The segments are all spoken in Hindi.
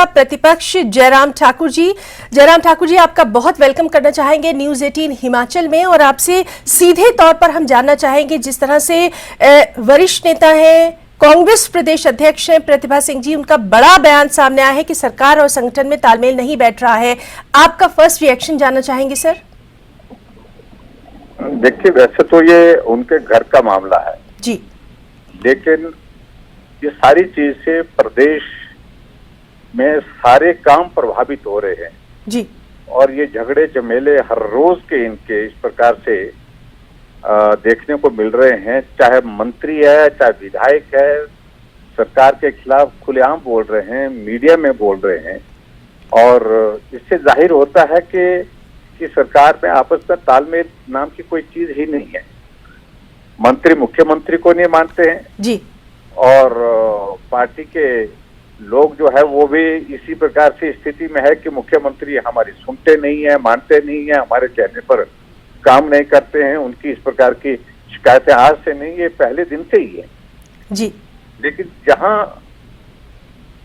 नेता प्रतिपक्ष जयराम ठाकुर जी। जयराम ठाकुर जी, आपका बहुत वेलकम करना चाहेंगे न्यूज 18 हिमाचल में, और आपसे सीधे तौर पर हम जानना चाहेंगे, जिस तरह से वरिष्ठ नेता हैं, कांग्रेस प्रदेश अध्यक्ष हैं प्रतिभा सिंह जी, उनका बड़ा बयान सामने आया है कि सरकार और संगठन में तालमेल नहीं बैठ रहा है। आपका फर्स्ट रिएक्शन जानना चाहेंगे सर। देखिए, वैसे तो ये उनके घर का मामला है जी, लेकिन ये सारी चीज से प्रदेश में सारे काम प्रभावित हो रहे हैं जी, और ये झगड़े झमेले हर रोज के इनके इस प्रकार से देखने को मिल रहे हैं। चाहे मंत्री है, चाहे विधायक है, सरकार के खिलाफ खुलेआम बोल रहे हैं, मीडिया में बोल रहे हैं, और इससे जाहिर होता है कि सरकार में आपस में तालमेल नाम की कोई चीज ही नहीं है। मंत्री मुख्यमंत्री को नहीं मानते हैं जी, और पार्टी के लोग जो है वो भी इसी प्रकार से स्थिति में है कि मुख्यमंत्री हमारी सुनते नहीं है, मानते नहीं है, हमारे कहने पर काम नहीं करते हैं। उनकी इस प्रकार की शिकायतें आज से नहीं, ये पहले दिन से ही है जी। लेकिन जहां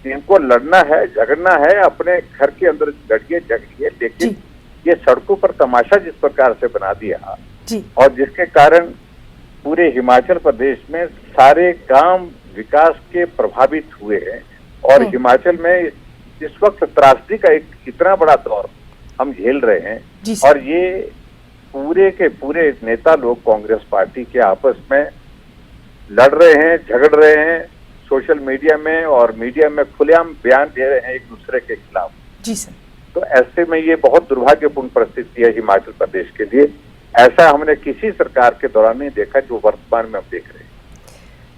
इनको लड़ना है, झगड़ना है, अपने घर के अंदर लड़िए झगड़िए, लेकिन ये सड़कों पर तमाशा जिस प्रकार से बना दिया जी, और जिसके कारण पूरे हिमाचल प्रदेश में सारे काम विकास के प्रभावित हुए हैं, और हिमाचल में इस वक्त त्रासदी का एक इतना बड़ा दौर हम झेल रहे हैं, और ये पूरे के पूरे नेता लोग कांग्रेस पार्टी के आपस में लड़ रहे हैं, झगड़ रहे हैं, सोशल मीडिया में और मीडिया में खुलेआम बयान दे रहे हैं एक दूसरे के खिलाफ। जी सर। तो ऐसे में ये बहुत दुर्भाग्यपूर्ण परिस्थिति है हिमाचल प्रदेश के लिए। ऐसा हमने किसी सरकार के दौरान नहीं देखा जो वर्तमान में हम देख रहे हैं।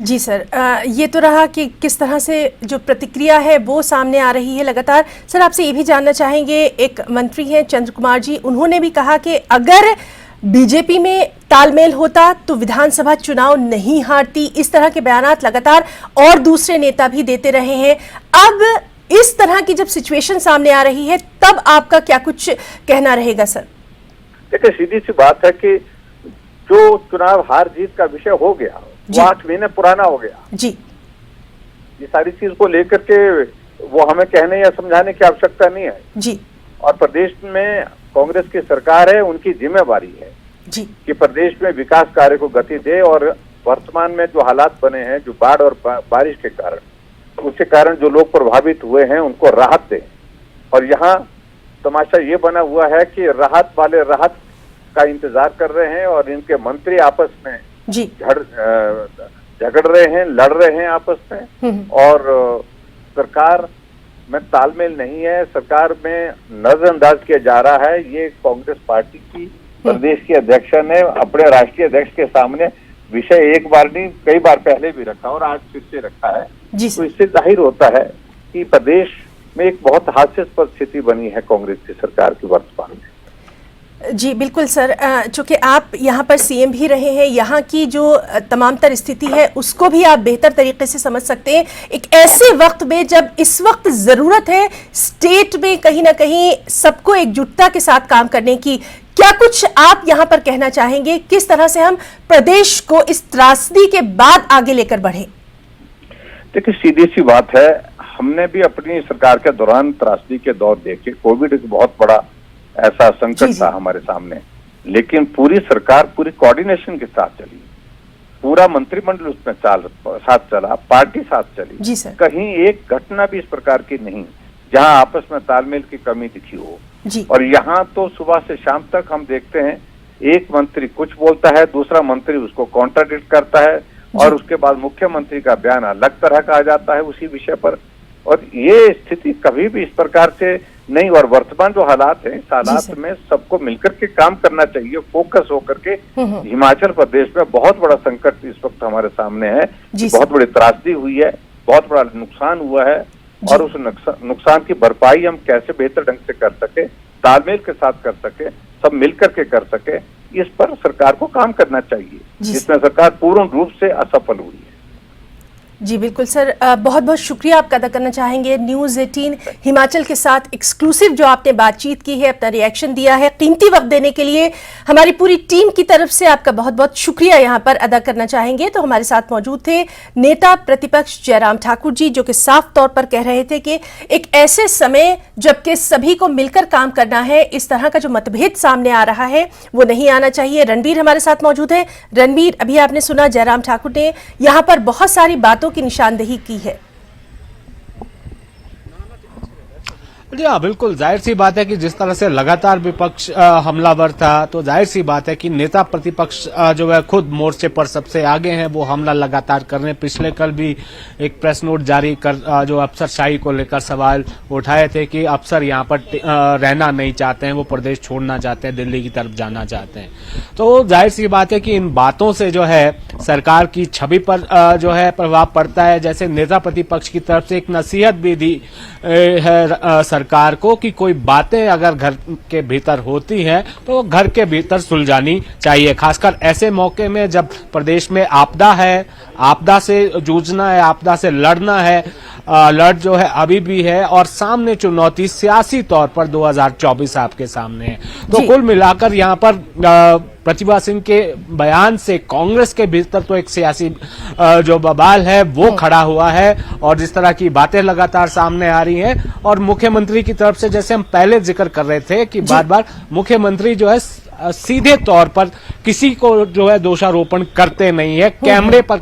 जी सर, ये तो रहा कि किस तरह से जो प्रतिक्रिया है वो सामने आ रही है लगातार। सर, आपसे ये भी जानना चाहेंगे, एक मंत्री हैं चंद्र कुमार जी, उन्होंने भी कहा कि अगर बीजेपी में तालमेल होता तो विधानसभा चुनाव नहीं हारती। इस तरह के बयानात लगातार और दूसरे नेता भी देते रहे हैं। अब इस तरह की जब सिचुएशन सामने आ रही है, तब आपका क्या कुछ कहना रहेगा सर? देखिए, सीधी सी बात है कि जो चुनाव हार जीत का विषय हो गया वो 8 महीने पुराना हो गया जी। ये सारी चीज को लेकर के वो हमें कहने या समझाने की आवश्यकता नहीं है जी। और प्रदेश में कांग्रेस की सरकार है, उनकी जिम्मेवारी है जी कि प्रदेश में विकास कार्य को गति दे, और वर्तमान में जो हालात बने हैं, जो बाढ़ और बारिश के कारण, उसके कारण जो लोग प्रभावित हुए हैं उनको राहत दें। और यहाँ तमाशा ये बना हुआ है कि राहत वाले राहत का इंतजार कर रहे हैं और इनके मंत्री आपस में जी झगड़ रहे हैं, लड़ रहे हैं आपस में, और सरकार में तालमेल नहीं है, सरकार में नजरअंदाज किया जा रहा है। ये कांग्रेस पार्टी की प्रदेश की अध्यक्ष ने अपने राष्ट्रीय अध्यक्ष के सामने विषय एक बार नहीं कई बार पहले भी रखा और आज फिर से रखा है। तो इससे जाहिर होता है कि प्रदेश में एक बहुत हास्यास्पद स्थिति बनी है कांग्रेस की सरकार की वर्तमान में। जी बिल्कुल सर, चूंकि आप यहाँ पर सीएम भी रहे हैं, यहाँ की जो तमाम तर स्थिति है उसको भी आप बेहतर तरीके से समझ सकते हैं। एक ऐसे वक्त में जब इस वक्त जरूरत है स्टेट में कहीं ना कहीं सबको एकजुटता के साथ काम करने की, क्या कुछ आप यहाँ पर कहना चाहेंगे? किस तरह से हम प्रदेश को इस त्रासदी के बाद आगे लेकर बढ़े? देखिए, सीधी सी बात है, हमने भी अपनी सरकार के दौरान त्रासदी के दौर देखे। कोविड एक बहुत बड़ा ऐसा संकट था हमारे सामने, लेकिन पूरी सरकार पूरी कोऑर्डिनेशन के साथ चली, पूरा मंत्रिमंडल उसमें साथ चला, पार्टी साथ चली। जी सर। कहीं एक घटना भी इस प्रकार की नहीं जहां आपस में तालमेल की कमी दिखी हो। जी। और यहाँ तो सुबह से शाम तक हम देखते हैं एक मंत्री कुछ बोलता है, दूसरा मंत्री उसको कॉन्ट्राडिक्ट करता है, और उसके बाद मुख्यमंत्री का बयान अलग तरह का आ जाता है उसी विषय पर। और ये स्थिति कभी भी इस प्रकार से नहीं, और वर्तमान जो हालात हैं, इस हालात में सबको मिलकर के काम करना चाहिए, फोकस होकर के। हिमाचल प्रदेश में बहुत बड़ा संकट इस वक्त हमारे सामने है, बहुत बड़ी त्रासदी हुई है, बहुत बड़ा नुकसान हुआ है, और उस नुकसान की भरपाई हम कैसे बेहतर ढंग से कर सके, तालमेल के साथ कर सके, सब मिलकर के कर सके, इस पर सरकार को काम करना चाहिए, जिसमें सरकार पूर्ण रूप से असफल हुई है। जी बिल्कुल सर, बहुत बहुत शुक्रिया आपका अदा करना चाहेंगे न्यूज़ 18 हिमाचल के साथ एक्सक्लूसिव जो आपने बातचीत की है, अपना रिएक्शन दिया है, कीमती वक्त देने के लिए हमारी पूरी टीम की तरफ से आपका बहुत बहुत शुक्रिया यहाँ पर अदा करना चाहेंगे। तो हमारे साथ मौजूद थे नेता प्रतिपक्ष जयराम ठाकुर जी, जो कि साफ तौर पर कह रहे थे कि एक ऐसे समय जबकि सभी को मिलकर काम करना है, इस तरह का जो मतभेद सामने आ रहा है वो नहीं आना चाहिए। रणबीर हमारे साथ मौजूद है। रणबीर, अभी आपने सुना जयराम ठाकुर ने यहाँ पर बहुत सारी बातों की निशानदेही की है। जी हाँ, बिल्कुल जाहिर सी बात है कि जिस तरह से लगातार विपक्ष हमलावर था, तो जाहिर सी बात है कि नेता प्रतिपक्ष जो है खुद मोर्चे पर सबसे आगे हैं, वो हमला लगातार कर रहे हैं। पिछले कल भी एक प्रेस नोट जारी कर जो अफसरशाही को लेकर सवाल उठाए थे कि अफसर यहाँ पर रहना नहीं चाहते हैं, वो प्रदेश छोड़ना चाहते हैं, दिल्ली की तरफ जाना चाहते हैं। तो जाहिर सी बात है कि इन बातों से जो है सरकार की छवि पर जो है प्रभाव पड़ता है। जैसे नेता प्रतिपक्ष की तरफ से एक नसीहत भी दी है सरकार को कि कोई बातें अगर घर के भीतर होती हैं तो घर के भीतर सुलझानी चाहिए, खासकर ऐसे मौके में जब प्रदेश में आपदा है, आपदा से जूझना है, आपदा से लड़ना है। लड़ जो है अभी भी है और सामने चुनौती सियासी तौर पर 2024 आपके सामने है। तो कुल मिलाकर यहाँ पर प्रतिभा सिंह के बयान से कांग्रेस के भीतर तो एक सियासी जो बवाल है वो खड़ा हुआ है और जिस तरह की बातें लगातार सामने आ रही हैं और मुख्यमंत्री की तरफ से जैसे हम पहले जिक्र कर रहे थे कि बार बार मुख्यमंत्री जो है सीधे तौर पर किसी को जो है दोषारोपण करते नहीं है, कैमरे पर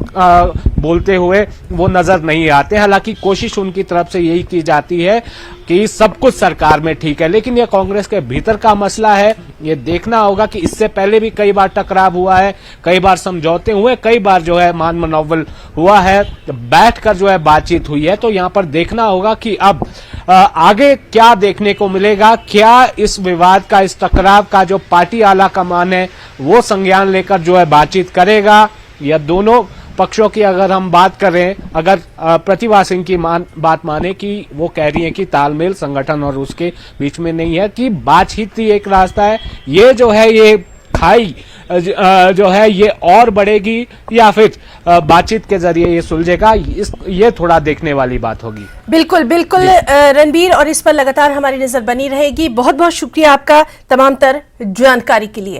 बोलते हुए वो नजर नहीं आते। हालांकि कोशिश उनकी तरफ से यही की जाती है कि सब कुछ सरकार में ठीक है, लेकिन ये कांग्रेस के भीतर का मसला है। ये देखना होगा कि इससे पहले भी कई बार टकराव हुआ है, कई बार समझौते हुए, कई बार जो है मान मनौवल हुआ है, बैठकर जो है बातचीत हुई है। तो यहाँ पर देखना होगा कि अब आगे क्या देखने को मिलेगा। क्या इस विवाद का, इस टकराव का जो पार्टी आला कमान है वो संज्ञान लेकर जो है बातचीत करेगा, या दोनों पक्षों की अगर हम बात करें, अगर प्रतिभा सिंह की बात माने कि वो कह रही है कि तालमेल संगठन और उसके बीच में नहीं है, कि बातचीत ही एक रास्ता है, ये जो है ये खाई जो है ये और बढ़ेगी या फिर बातचीत के जरिए ये सुलझेगा, ये थोड़ा देखने वाली बात होगी। बिल्कुल बिल्कुल रणबीर, और इस पर लगातार हमारी नजर बनी रहेगी। बहुत बहुत शुक्रिया आपका तमाम तर जानकारी के लिए।